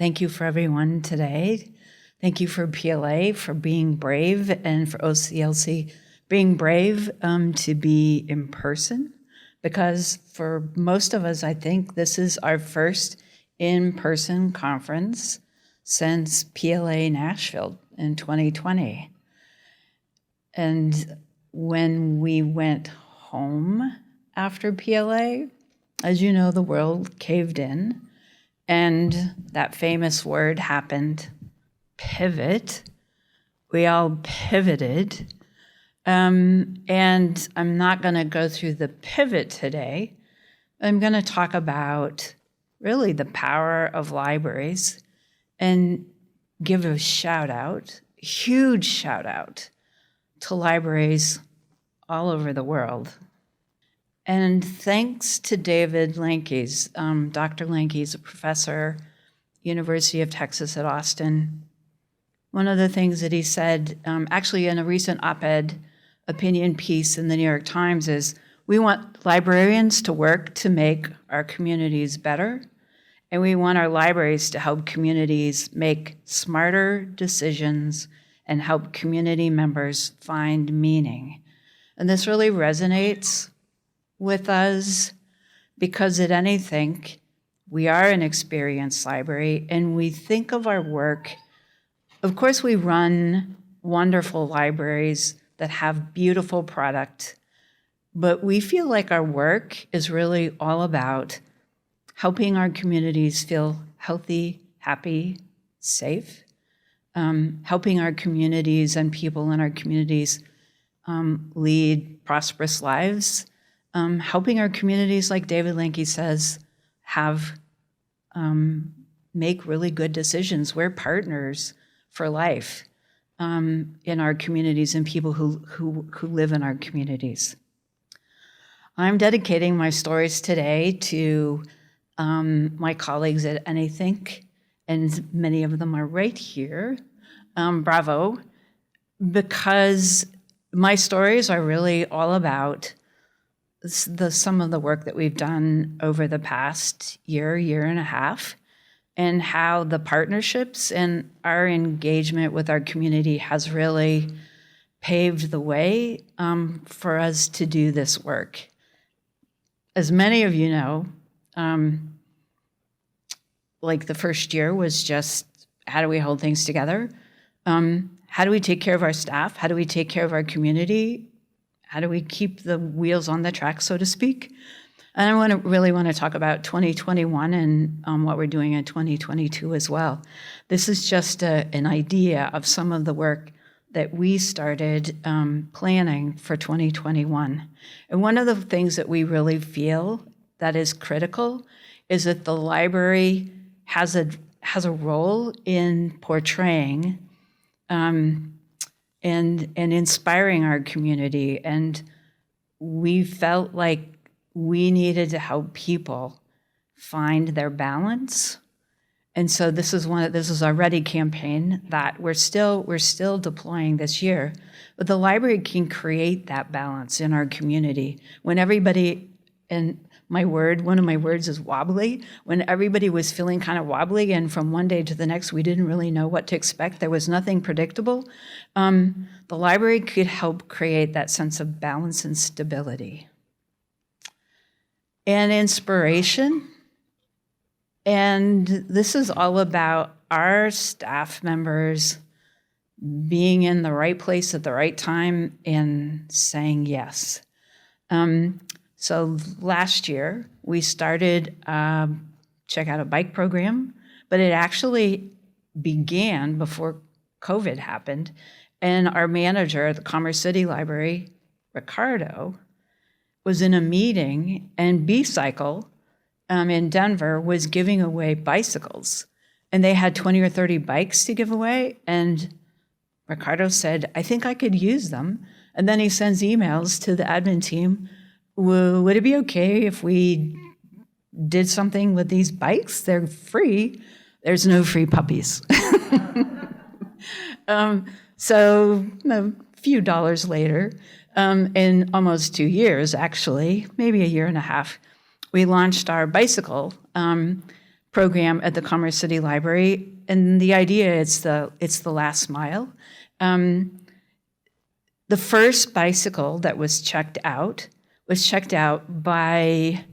Thank you for everyone today. Thank you for PLA for being brave and for OCLC being brave to be in person, because for most of us, I think this is our first in-person conference since PLA Nashville in 2020. And when we went home after PLA, as you know, the world caved in, and that famous word happened, pivot. We all pivoted. And I'm not going to go through the pivot today. I'm going to talk about really the power of libraries and give a shout out, huge shout out to libraries all over the world. And thanks to David Lanke's, Dr. Lanke's a professor, University of Texas at Austin. One of the things that he said, actually in a recent op-ed opinion piece in the New York Times, is we want librarians to work to make our communities better, and we want our libraries to help communities make smarter decisions and help community members find meaning. And this really resonates with us because at Anythink, we are an experienced library and we think of our work. Of course, we run wonderful libraries that have beautiful product, but we feel like our work is really all about helping our communities feel healthy, happy, safe, helping our communities and people in our communities lead prosperous lives, helping our communities, like David Lanke says, have make really good decisions. We're partners for life in our communities and people who live in our communities. I'm dedicating my stories today to my colleagues at Anythink, and many of them are right here. Bravo, because my stories are really all about some of the work that we've done over the past year and a half, and how the partnerships and our engagement with our community has really paved the way for us to do this work. As many of you know, like the first year was just, how do we hold things together? How do we take care of our staff? How do we take care of our community? How do we keep the wheels on the track, so to speak? And I really want to talk about 2021 and what we're doing in 2022 as well. This is just an idea of some of the work that we started planning for 2021. And one of the things that we really feel that is critical is that the library has a role in portraying and inspiring our community. And we felt like we needed to help people find their balance. And so this is our Ready campaign that we're still deploying this year. But the library can create that balance in our community when everybody, and one of my words is wobbly, when everybody was feeling kind of wobbly and from one day to the next we didn't really know what to expect, there was nothing predictable, the library could help create that sense of balance and stability. And inspiration. And this is all about our staff members being in the right place at the right time and saying yes. So last year, we started Check Out a Bike program, but it actually began before COVID happened. And our manager at the Commerce City Library, Ricardo, was in a meeting, and B-Cycle in Denver was giving away bicycles. And they had 20 or 30 bikes to give away. And Ricardo said, I think I could use them. And then he sends emails to the admin team, would it be okay if we did something with these bikes? They're free. There's no free puppies. So a few dollars later, in almost 2 years, actually, maybe a year and a half, we launched our bicycle program at the Commerce City Library, and the idea is it's the last mile. The first bicycle that was checked out by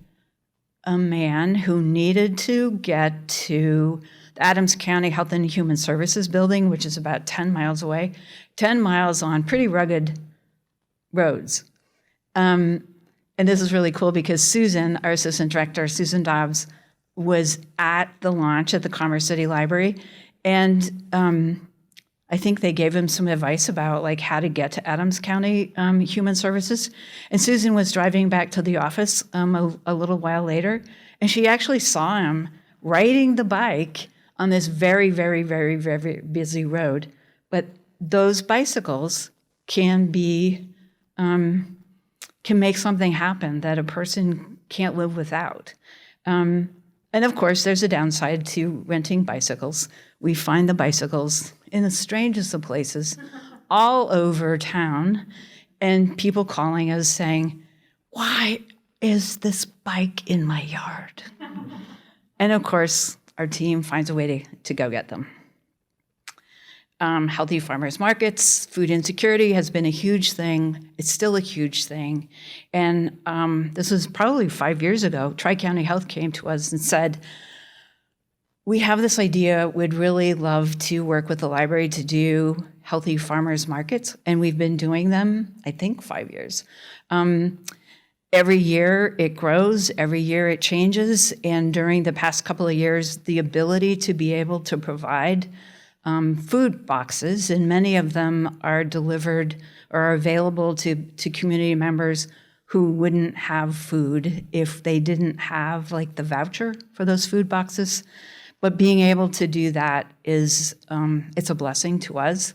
a man who needed to get to the Adams County Health and Human Services building, which is about 10 miles away, 10 miles on pretty rugged roads. And this is really cool because Susan, our assistant director, Susan Dobbs, was at the launch at the Commerce City Library, and I think they gave him some advice about like how to get to Adams County Human Services. And Susan was driving back to the office a little while later, and she actually saw him riding the bike on this very, very, very, very busy road. But those bicycles can make something happen that a person can't live without. And of course, there's a downside to renting bicycles. We find the bicycles in the strangest of places all over town, and people calling us saying, "Why is this bike in my yard?" And of course, our team finds a way to go get them. Healthy farmers markets, food insecurity has been a huge thing. It's still a huge thing. And this was probably 5 years ago. Tri-County Health came to us and said, "We have this idea, we'd really love to work with the library to do healthy farmers markets." And we've been doing them, I think, 5 years. Every year it grows, every year it changes. And during the past couple of years, the ability to be able to provide food boxes, and many of them are delivered or are available to community members who wouldn't have food if they didn't have like the voucher for those food boxes. But being able to do that is, it's a blessing to us.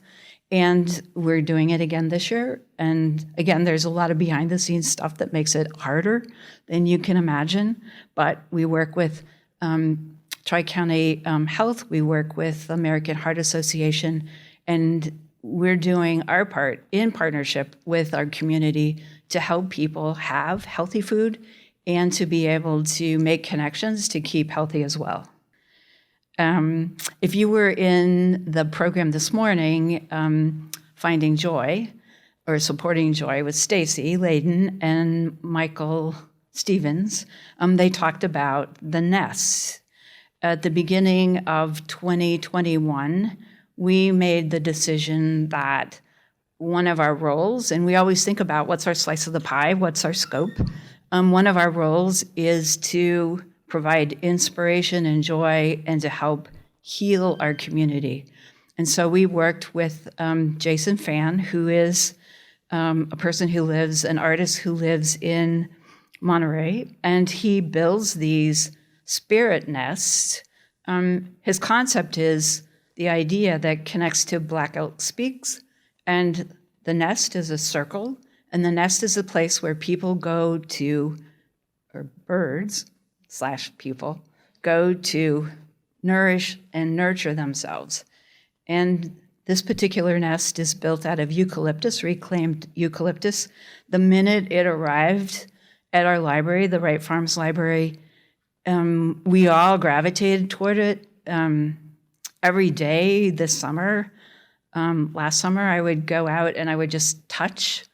And we're doing it again this year. And again, there's a lot of behind the scenes stuff that makes it harder than you can imagine. But we work with Tri-County Health, we work with American Heart Association, and we're doing our part in partnership with our community to help people have healthy food and to be able to make connections to keep healthy as well. If you were in the program this morning, Finding Joy, or Supporting Joy with Stacy Layden and Michael Stevens, they talked about the nests. At the beginning of 2021, we made the decision that one of our roles, and we always think about what's our slice of the pie, what's our scope. One of our roles is to provide inspiration and joy and to help heal our community. And so we worked with Jason Fan, who is an artist who lives in Monterey, and he builds these spirit nests. His concept is the idea that connects to Black Elk Speaks, and the nest is a circle, and the nest is a place where people go to, or birds/people, go to nourish and nurture themselves. And this particular nest is built out of eucalyptus, reclaimed eucalyptus. The minute it arrived at our library, the Wright Farms Library, we all gravitated toward it. Every day this summer, last summer, I would go out and I would just touch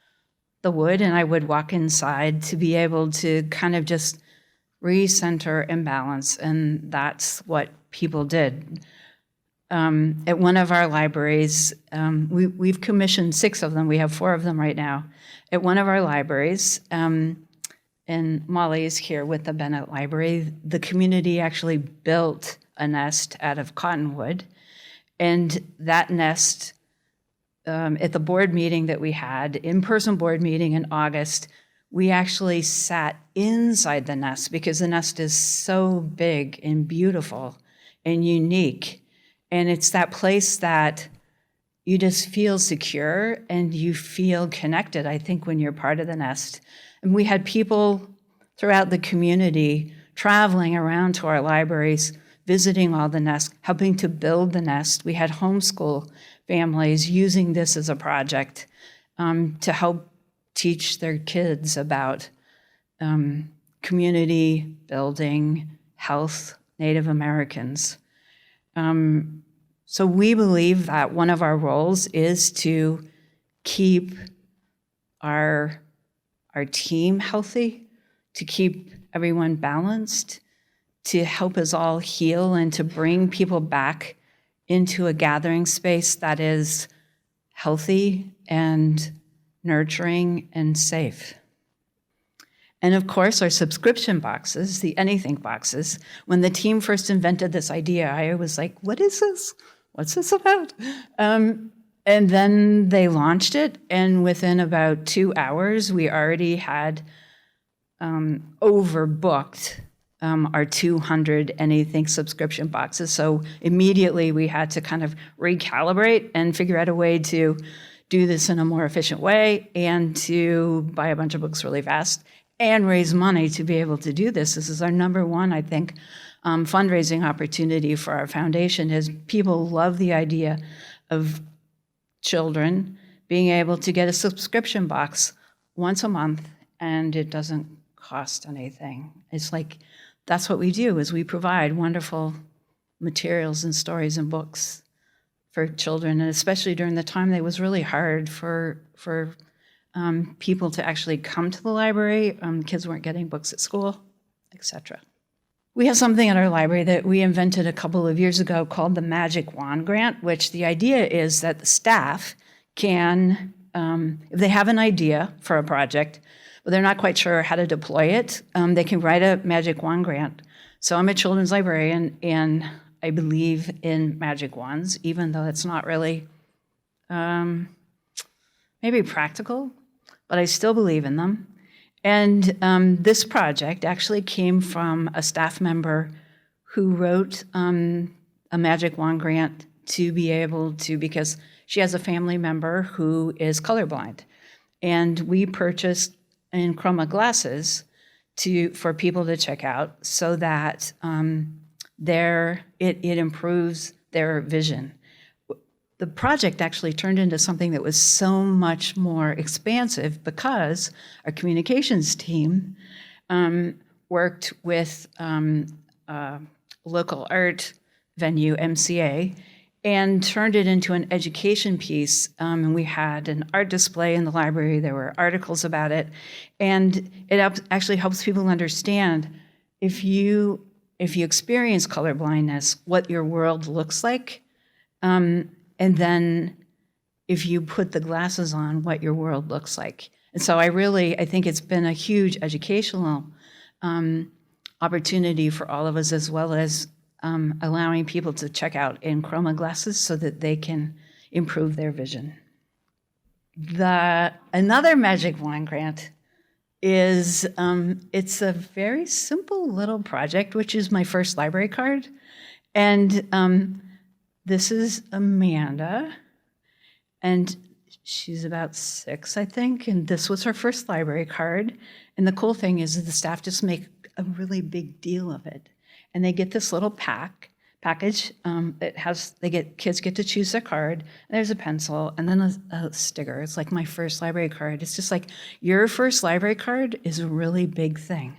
the wood and I would walk inside to be able to kind of just recenter and balance. And that's what people did. At one of our libraries, we've commissioned 6 of them. We have 4 of them right now. At one of our libraries, and Molly is here with the Bennett Library, the community actually built a nest out of cottonwood. And that nest, at the board meeting that we had, in-person board meeting in August, we actually sat inside the nest because the nest is so big and beautiful and unique. And it's that place that you just feel secure and you feel connected, I think, when you're part of the nest. And we had people throughout the community traveling around to our libraries, visiting all the nests, helping to build the nest. We had homeschool families using this as a project to help teach their kids about community building, health, Native Americans. So we believe that one of our roles is to keep our team healthy, to keep everyone balanced, to help us all heal, and to bring people back into a gathering space that is healthy and nurturing and safe. And of course, our subscription boxes, the Anythink boxes. When the team first invented this idea, I was like, what is this? What's this about? And then they launched it, and within about 2 hours, we already had overbooked our 200 Anythink subscription boxes. So immediately we had to kind of recalibrate and figure out a way to do this in a more efficient way and to buy a bunch of books really fast and raise money to be able to do this. This is our number one, I think, fundraising opportunity for our foundation. Is people love the idea of children being able to get a subscription box once a month, and it doesn't cost anything. It's like, that's what we do, is we provide wonderful materials and stories and books for children, and especially during the time that it was really hard for people to actually come to the library. Kids weren't getting books at school, etc. We have something at our library that we invented a couple of years ago called the Magic Wand Grant, which the idea is that the staff can, if they have an idea for a project, but they're not quite sure how to deploy it, they can write a Magic Wand Grant. So I'm a children's librarian, and I believe in magic wands, even though it's not really maybe practical, but I still believe in them. And this project actually came from a staff member who wrote a Magic Wand Grant to be able to, because she has a family member who is colorblind. And we purchased in chroma glasses for people to check out so that it improves their vision. The project actually turned into something that was so much more expansive because our communications team worked with a local art venue, MCA, and turned it into an education piece. And we had an art display in the library. There were articles about it. And it actually helps people understand if you experience color blindness, what your world looks like. And then if you put the glasses on, what your world looks like. And so I think it's been a huge educational opportunity for all of us, as well as allowing people to check out in chroma glasses so that they can improve their vision. Another Magic Wand Grant is, it's a very simple little project, which is my first library card. And this is Amanda, and she's about 6, I think, and this was her first library card. And the cool thing is that the staff just make a really big deal of it. And they get this little package kids get to choose their card. And there's a pencil and then a sticker. It's like my first library card. It's just like your first library card is a really big thing.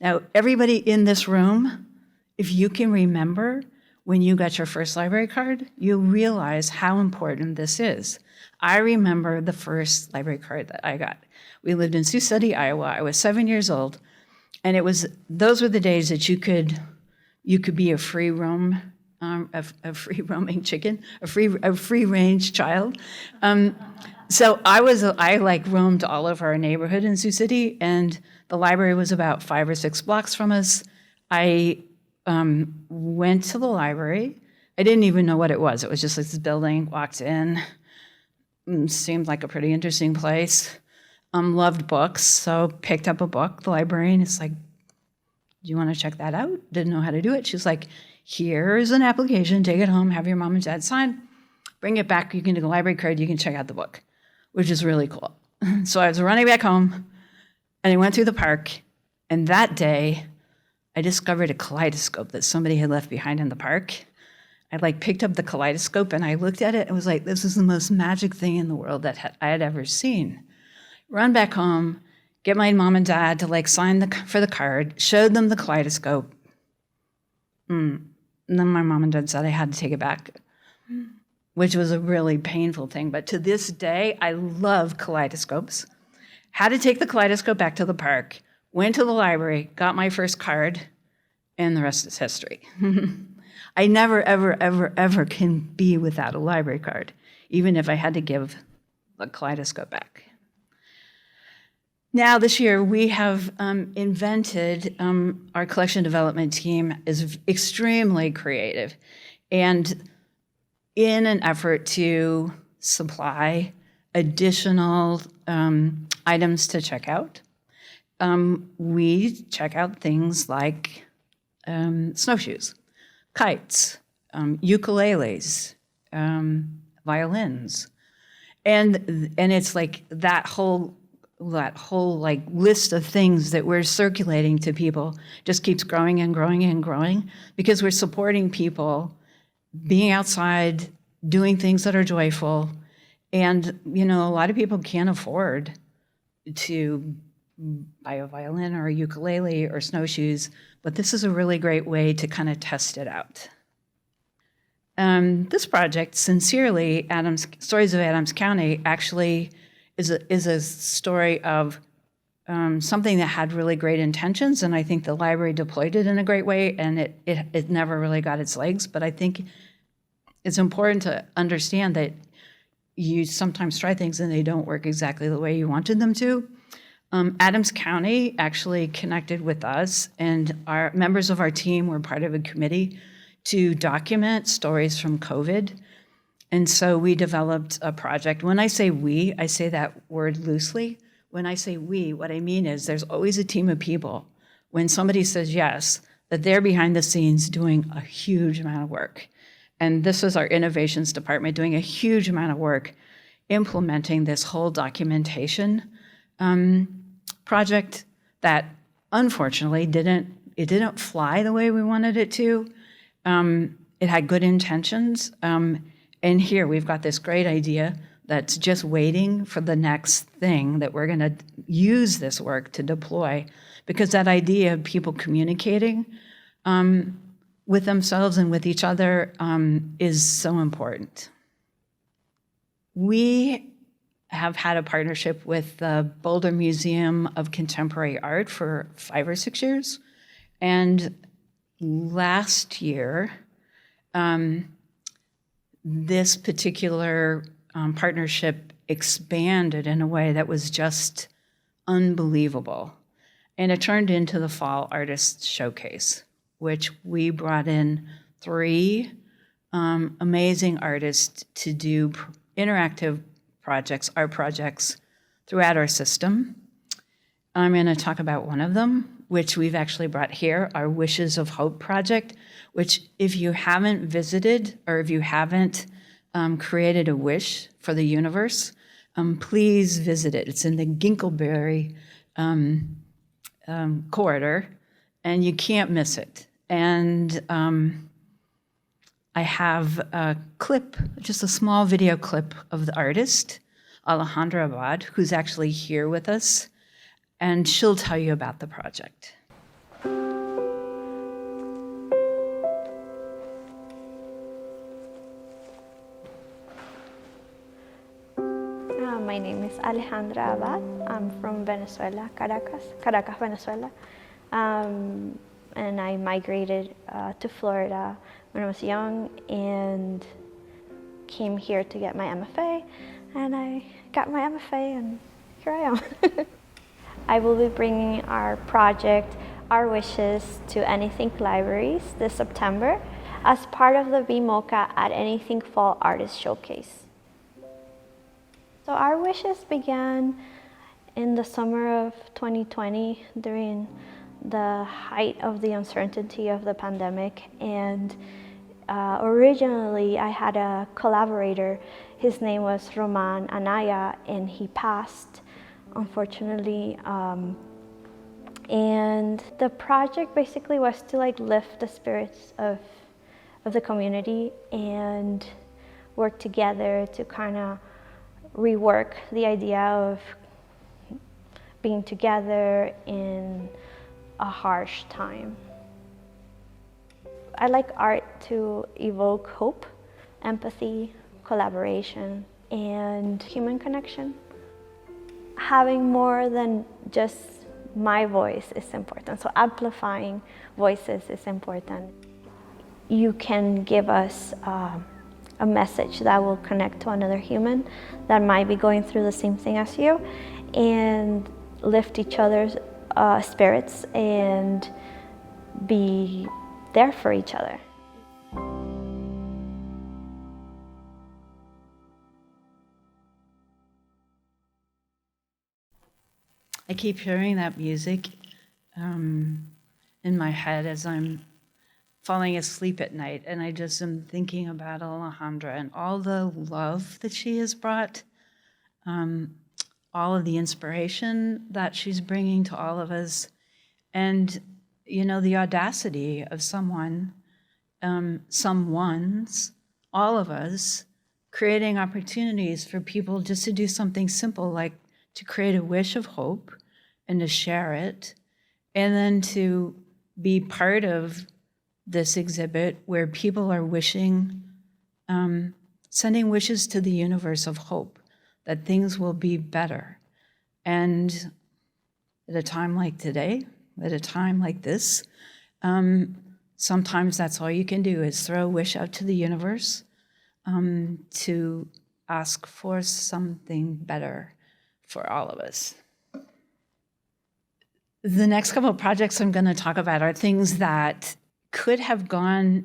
Now, everybody in this room, if you can remember when you got your first library card, you realize how important this is. I remember the first library card that I got. We lived in Sioux City, Iowa. I was 7 years old, and those were the days that you could be a free roaming chicken, a free range child. So I roamed all over our neighborhood in Sioux City, and the library was about 5 or 6 blocks from us. I went to the library. I didn't even know what it was. It was just like this building, walked in, seemed like a pretty interesting place. Loved books, so picked up a book. The librarian is like, do you want to check that out? Didn't know how to do it. She's like, here's an application, take it home, have your mom and dad sign, bring it back, you can do a library card, you can check out the book, which is really cool. So I was running back home, and I went through the park, and that day, I discovered a kaleidoscope that somebody had left behind in the park. I picked up the kaleidoscope, and I looked at it, and was like, this is the most magic thing in the world that I had ever seen. Run back home, get my mom and dad to sign for the card, showed them the kaleidoscope. And then my mom and dad said I had to take it back, which was a really painful thing. But to this day, I love kaleidoscopes. Had to take the kaleidoscope back to the park, went to the library, got my first card, and the rest is history. I never, ever, ever, ever can be without a library card, even if I had to give the kaleidoscope back. Now, this year, we have invented, our collection development team is extremely creative. And in an effort to supply additional items to check out, we check out things like snowshoes, kites, ukuleles, violins. And it's like that whole like list of things that we're circulating to people just keeps growing and growing and growing because we're supporting people being outside, doing things that are joyful. And, you know, a lot of people can't afford to buy a violin or a ukulele or snowshoes, but this is a really great way to kind of test it out. This project, Sincerely, Stories of Adams County, actually is a story of something that had really great intentions, and I think the library deployed it in a great way, and it never really got its legs. But I think it's important to understand that you sometimes try things and they don't work exactly the way you wanted them to. Adams County actually connected with us, and our members of our team were part of a committee to document stories from COVID. And so we developed a project. When I say we, I say that word loosely. When I say we, what I mean is there's always a team of people. When somebody says yes, that they're behind the scenes doing a huge amount of work. And this is our innovations department doing a huge amount of work implementing this whole documentation project that unfortunately didn't fly the way we wanted it to. It had good intentions. And here we've got this great idea that's just waiting for the next thing that we're going to use this work to deploy, because that idea of people communicating with themselves and with each other is so important. We have had a partnership with the Boulder Museum of Contemporary Art for 5 or 6 years. And last year, this particular partnership expanded in a way that was just unbelievable. And it turned into the Fall Artist Showcase, which we brought in 3 amazing artists to do interactive projects, art projects throughout our system. I'm going to talk about one of them, which we've actually brought here, our Wishes of Hope project, which if you haven't visited or if you haven't created a wish for the universe, please visit it. It's in the Ginkleberry corridor, and you can't miss it. And I have a clip, just a small video clip of the artist, Alejandra Abad, who's actually here with us, and she'll tell you about the project. My name is Alejandra Abad. I'm from Venezuela, Caracas, Venezuela. And I migrated to Florida when I was young and came here to get my MFA. And I got my MFA and here I am. I will be bringing our project, Our Wishes, to Anythink Libraries this September as part of the BMOCA at Anythink Fall Artist Showcase. So Our Wishes began in the summer of 2020 during the height of the uncertainty of the pandemic. And originally I had a collaborator. His name was Roman Anaya, and he passed, unfortunately. And the project basically was to lift the spirits of the community and work together to kind of rework the idea of being together in a harsh time. I like art to evoke hope, empathy, collaboration, and human connection. Having more than just my voice is important, so amplifying voices is important. You can give us a message that will connect to another human that might be going through the same thing as you, and lift each other's spirits and be there for each other. I keep hearing that music in my head as I'm falling asleep at night, and I just am thinking about Alejandra and all the love that she has brought, all of the inspiration that she's bringing to all of us, and the audacity of someone's, all of us, creating opportunities for people just to do something simple like to create a wish of hope and to share it, and then to be part of this exhibit where people are wishing, sending wishes to the universe of hope that things will be better. And at a time like today, at a time like this, sometimes that's all you can do is throw a wish out to the universe to ask for something better for all of us. The next couple of projects I'm going to talk about are things that could have gone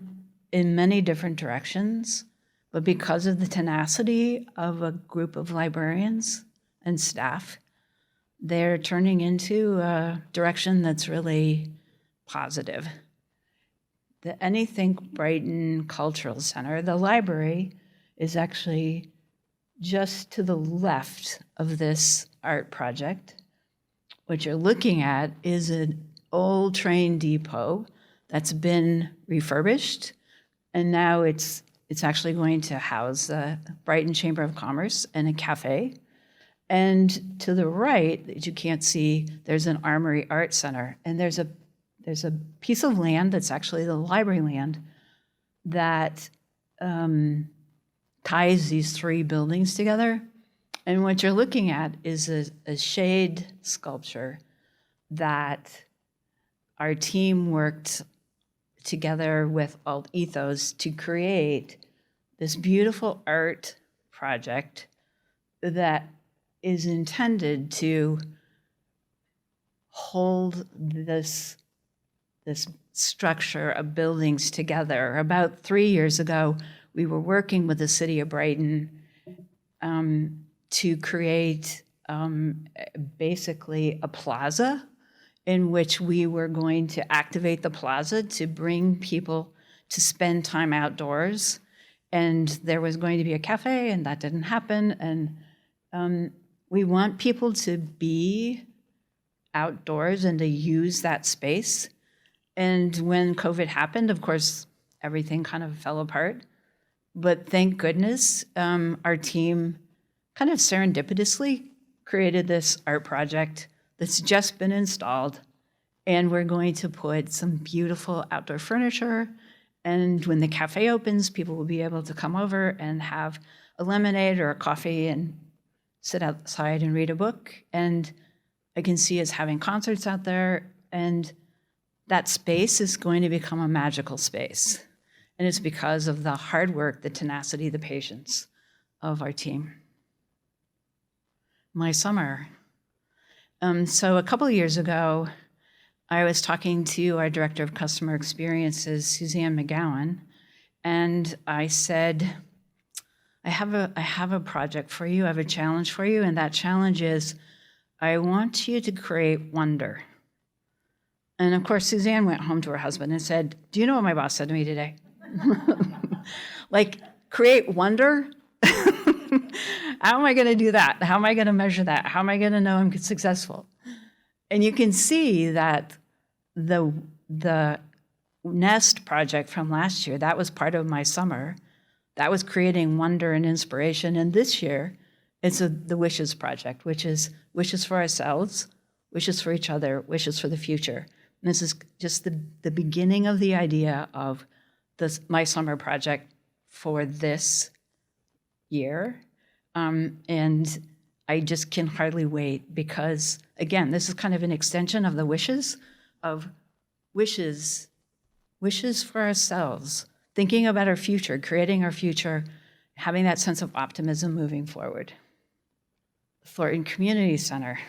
in many different directions, but because of the tenacity of a group of librarians and staff, they're turning into a direction that's really positive. The Anythink Brighton Cultural Center, the library, is actually just to the left of this art project. What you're looking at is an old train depot that's been refurbished, and now it's actually going to house the Brighton Chamber of Commerce and a cafe. And to the right, that you can't see, there's an Armory Art Center, and there's a piece of land that's actually the library land that ties these three buildings together. And what you're looking at is a shade sculpture that our team worked together with Alt Ethos to create this beautiful art project that is intended to hold this structure of buildings together. About 3 years ago, we were working with the city of Brighton to create basically a plaza in which we were going to activate the plaza to bring people to spend time outdoors. And there was going to be a cafe, and that didn't happen. And we want people to be outdoors and to use that space. And when COVID happened, of course, everything kind of fell apart. But thank goodness, our team kind of serendipitously created this art project that's just been installed. And we're going to put some beautiful outdoor furniture. And when the cafe opens, people will be able to come over and have a lemonade or a coffee and sit outside and read a book. And I can see us having concerts out there. And that space is going to become a magical space. And it's because of the hard work, the tenacity, the patience of our team. My summer. So a couple of years ago, I was talking to our Director of Customer Experiences, Suzanne McGowan, and I said, I have a project for you, I have a challenge for you, and that challenge is, I want you to create wonder. And of course, Suzanne went home to her husband and said, do you know what my boss said to me today? Like, create wonder? How am I going to do that? How am I going to measure that? How am I going to know I'm successful? And you can see that the Nest project from last year, that was part of my summer. That was creating wonder and inspiration. And this year, it's the Wishes project, which is wishes for ourselves, wishes for each other, wishes for the future. And this is just the beginning of the idea of my summer project for this year. And I just can hardly wait because, again, this is kind of an extension of the wishes for ourselves, thinking about our future, creating our future, having that sense of optimism moving forward. Thornton Community Center.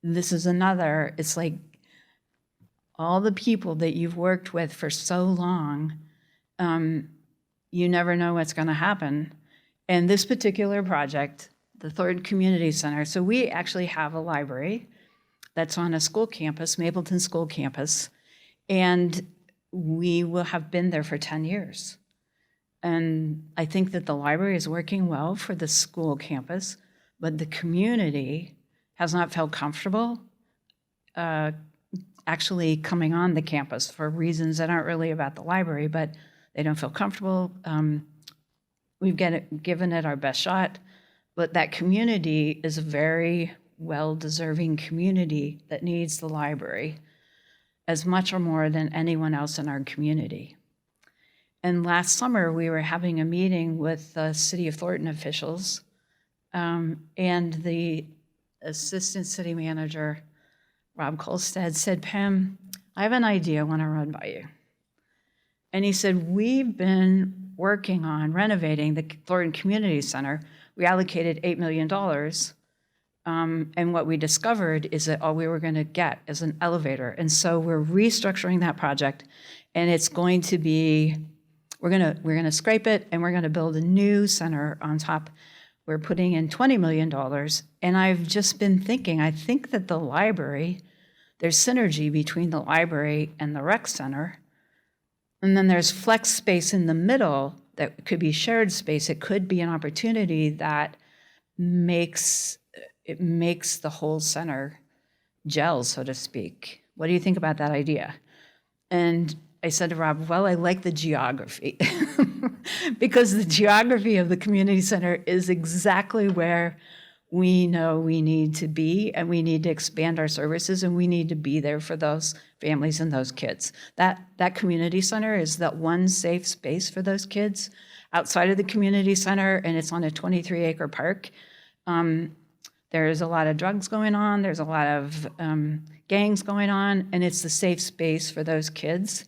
This is another, it's like all the people that you've worked with for so long, you never know what's going to happen. And this particular project, the Thornton Community Center, so we actually have a library that's on a school campus, Mapleton School Campus, and we will have been there for 10 years. And I think that the library is working well for the school campus, but the community has not felt comfortable actually coming on the campus for reasons that aren't really about the library, but they don't feel comfortable. We've given it our best shot, but that community is a very well-deserving community that needs the library as much or more than anyone else in our community. And last summer, we were having a meeting with the City of Thornton officials, and the Assistant City Manager, Rob Kolstad, said, Pam, I have an idea I want to run by you. And he said, we've been working on renovating the Thornton Community Center. We allocated $8 million, and what we discovered is that all we were going to get is an elevator. And so we're restructuring that project, and it's going to be, we're going to scrape it, and we're going to build a new center on top. We're putting in $20 million, and I've just been thinking, I think that the library, there's synergy between the library and the rec center, and then there's flex space in the middle that could be shared space. It could be an opportunity that makes the whole center gel, so to speak. What do you think about that idea? And I said to Rob, well, I like the geography because the geography of the community center is exactly where we know we need to be, and we need to expand our services, and we need to be there for those families and those kids. That community center is that one safe space for those kids outside of the community center, and it's on a 23-acre park. There's a lot of drugs going on, there's a lot of gangs going on, and it's the safe space for those kids.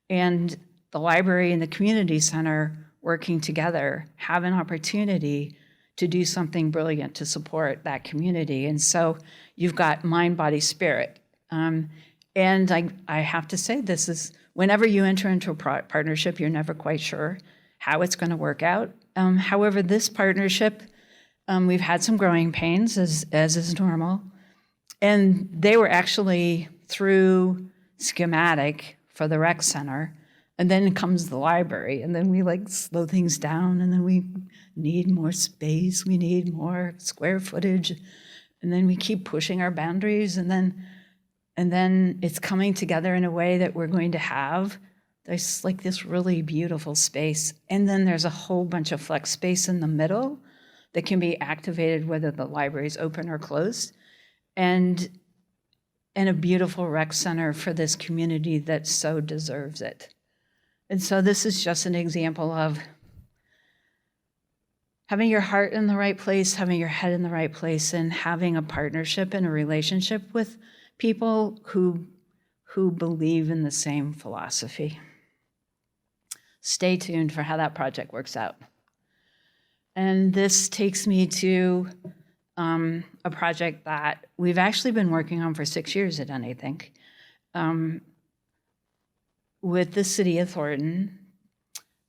And the library and the community center working together have an opportunity to do something brilliant to support that community. And so you've got mind, body, spirit. And I have to say, this is, whenever you enter into a partnership, you're never quite sure how it's going to work out. However, this partnership, we've had some growing pains, as is normal. And they were actually through schematic for the rec center, and then comes the library, and then we slow things down, and then we need more space, we need more square footage, and then we keep pushing our boundaries, and then it's coming together in a way that we're going to have there's this really beautiful space, and then there's a whole bunch of flex space in the middle that can be activated whether the library is open or closed, and a beautiful rec center for this community that so deserves it. And so this is just an example of having your heart in the right place, having your head in the right place, and having a partnership and a relationship with people who believe in the same philosophy. Stay tuned for how that project works out. And this takes me to a project that we've actually been working on for 6 years at Anythink, with the city of Thornton.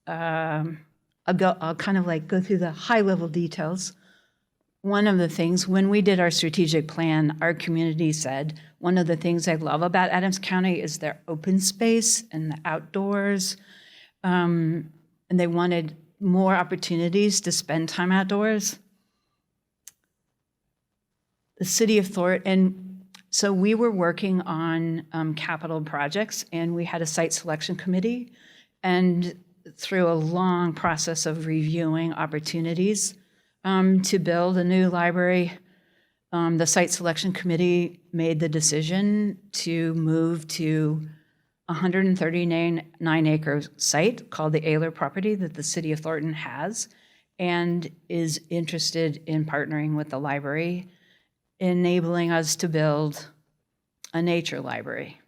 I'll kind of go through the high-level details. One of the things, when we did our strategic plan, our community said, one of the things I love about Adams County is their open space and the outdoors, and they wanted more opportunities to spend time outdoors. The city of Thornton, and so we were working on capital projects, and we had a site selection committee, and through a long process of reviewing opportunities to build a new library, the site selection committee made the decision to move to 139-acre site called the Ayler property that the city of Thornton has and is interested in partnering with the library, enabling us to build a nature library.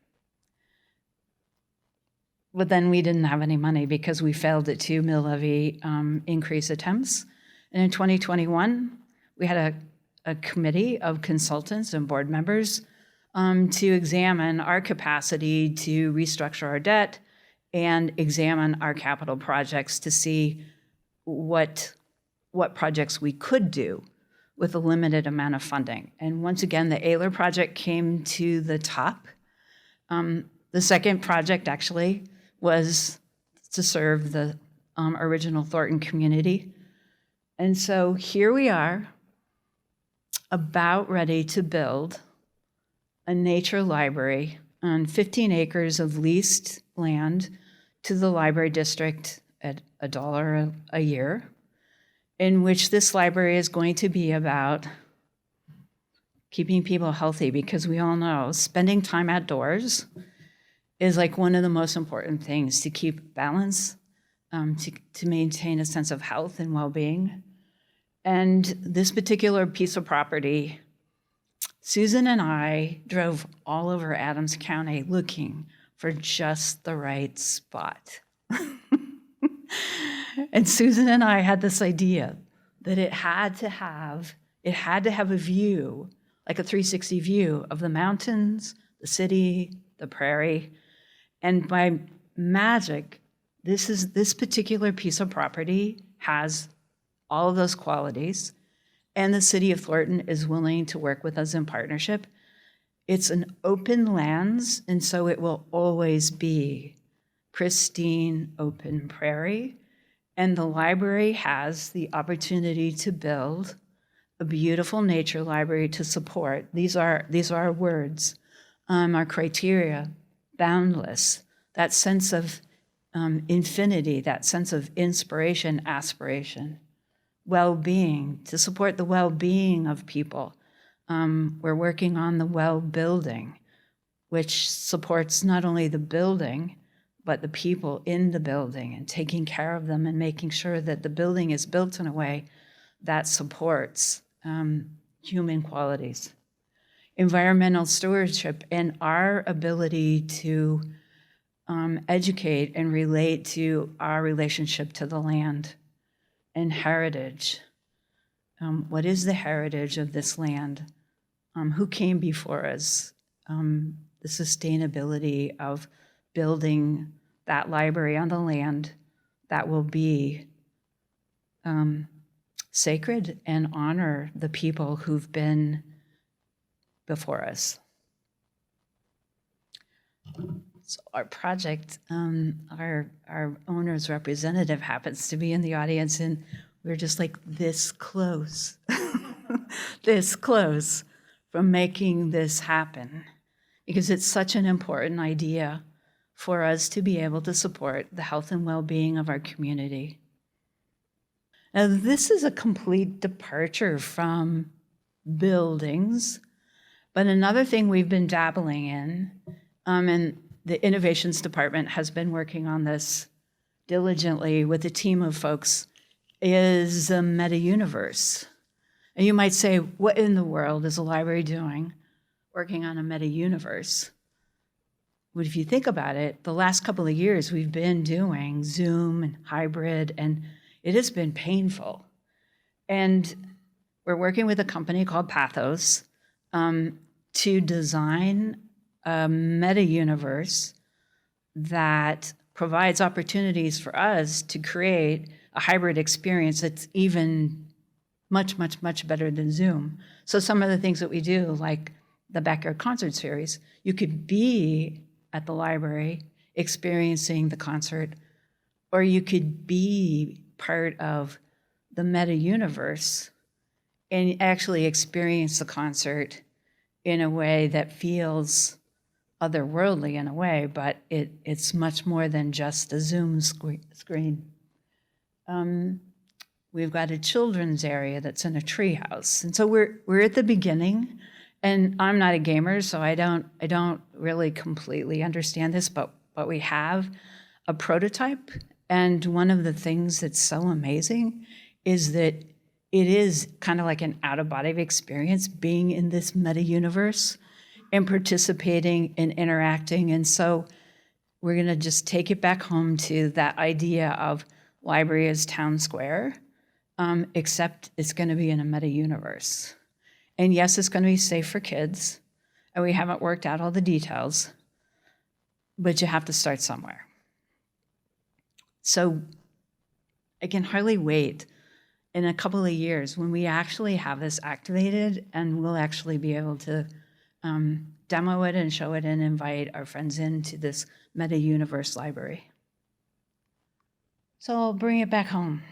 But then we didn't have any money because we failed at 2 mill levy increase attempts. And in 2021, we had a committee of consultants and board members to examine our capacity to restructure our debt and examine our capital projects to see what projects we could do with a limited amount of funding. And once again, the Ayler project came to the top. The second project actually was to serve the original Thornton community. And so here we are, about ready to build a nature library on 15 acres of leased land to the library district at $1 a year, in which this library is going to be about keeping people healthy, because we all know spending time outdoors is like one of the most important things to keep balance, to maintain a sense of health and well-being. And this particular piece of property, Susan and I drove all over Adams County looking for just the right spot. And Susan and I had this idea that it had to have a view, like a 360 view of the mountains, the city, the prairie. And by magic, this particular piece of property has all of those qualities, and the city of Thornton is willing to work with us in partnership. It's an open lands, and so it will always be pristine open prairie. And the library has the opportunity to build a beautiful nature library to support. These are our words, our criteria, boundless, that sense of infinity, that sense of inspiration, aspiration, well-being, to support the well-being of people. We're working on the well-building, which supports not only the building, but the people in the building and taking care of them and making sure that the building is built in a way that supports human qualities. Environmental stewardship and our ability to educate and relate to our relationship to the land and heritage. What is the heritage of this land? Who came before us? The sustainability of building that library on the land that will be sacred and honor the people who've been before us. So our project, our owner's representative happens to be in the audience, and we're just like this close, this close from making this happen, because it's such an important idea for us to be able to support the health and well-being of our community. Now, this is a complete departure from buildings, but another thing we've been dabbling in, and the innovations department has been working on this diligently with a team of folks, is a meta-universe. And you might say, what in the world is a library doing working on a meta-universe? Well, if you think about it, the last couple of years we've been doing Zoom and hybrid, and it has been painful. And we're working with a company called Pathos to design a meta-universe that provides opportunities for us to create a hybrid experience that's even much, much, much better than Zoom. So some of the things that we do, like the Backyard Concert Series, you could be at the library experiencing the concert, or you could be part of the meta-universe and actually experience the concert in a way that feels otherworldly in a way, but it's much more than just a Zoom screen. We've got a children's area that's in a treehouse, and so we're at the beginning. And I'm not a gamer, so I don't really completely understand this, but but we have a prototype. And one of the things that's so amazing is that it is kind of like an out-of-body experience being in this meta-universe and participating and interacting. And so we're going to just take it back home to that idea of library as town square, except it's going to be in a meta-universe. And yes, it's going to be safe for kids, and we haven't worked out all the details, but you have to start somewhere. So I can hardly wait in a couple of years when we actually have this activated and we'll actually be able to demo it and show it and invite our friends into this meta-universe library. So I'll bring it back home.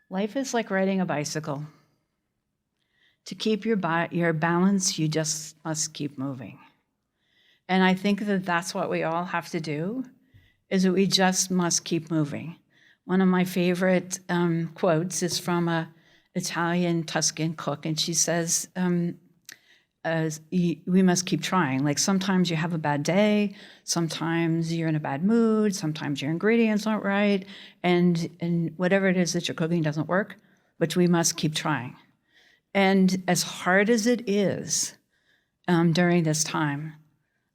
Life is like riding a bicycle. To keep your balance, you just must keep moving. And I think that that's what we all have to do, is that we just must keep moving. One of my favorite quotes is from an Italian Tuscan cook, and she says, we must keep trying. Like sometimes you have a bad day, sometimes you're in a bad mood, sometimes your ingredients aren't right, and whatever it is that you're cooking doesn't work, but we must keep trying. And as hard as it is during this time,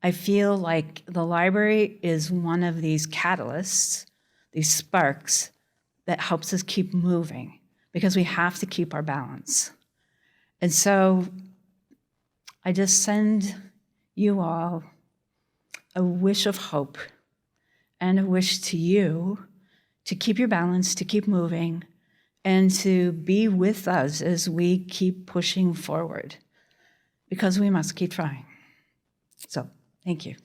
I feel like the library is one of these catalysts, these sparks that helps us keep moving, because we have to keep our balance. And so I just send you all a wish of hope and a wish to you to keep your balance, to keep moving, and to be with us as we keep pushing forward, because we must keep trying. So, thank you.